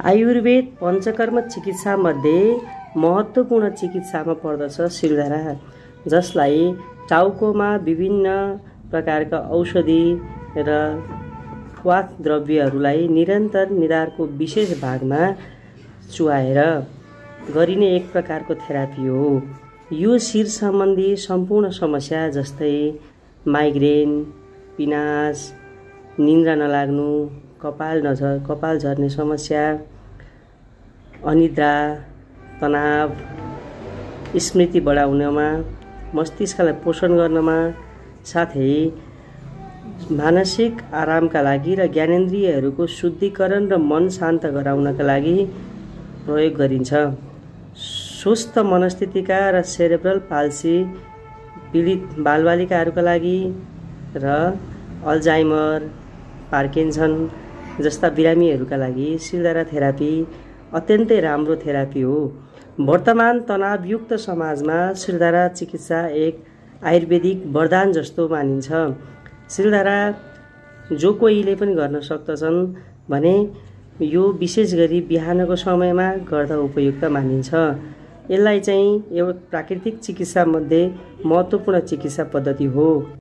आयुर्वेद पञ्चकर्म चिकित्सा मध्ये महत्त्वपूर्ण चिकित्सामा पर्दछ शिरधारा, जसलाई टाउकोमा विभिन्न प्रकारका औषधि र वात द्रव्यहरूलाई निरन्तर निधारको विशेष भागमा चुहाएर गरिने एक प्रकारको थेरापी हो। यो शिर सम्बन्धी सम्पूर्ण समस्या जस्तै माइग्रेन, पिनास, निन्द्रा नलाग्नु, कपाल झर्ने समस्या, अनिद्रा, तनाव, स्मृति बढाउनमा, मस्तिष्कलाई पोषण गर्नमा, साथै मानसिक आरामका लागि र ज्ञानेन्द्रियहरूको शुद्धिकरण र मन शान्त गराउनका लागि प्रयोग गरिन्छ। स्वस्थ मनस्थितिका र सेरेब्रल पाल्सी पीडित बालबालिकाहरूका लागि र अल्जाइमर, पार्किन्सन जस्ता बिरामीहरूका लागि शिरधारा थेरापी अत्यन्तै राम्रो थेरापी हो। वर्तमान तनावयुक्त समाजमा शिरधारा चिकित्सा एक आयुर्वेदिक वरदान जस्तो मानिन्छ। शिरधारा जो कोहीले पनि गर्न सक्दछन् भने यो विशेष गरी बिहानको समयमा गर्दा उपयुक्त मानिन्छ। यसलाई चाहिँ एउटा प्राकृतिक चिकित्सा मध्ये महत्त्वपूर्ण चिकित्सा पद्धति हो।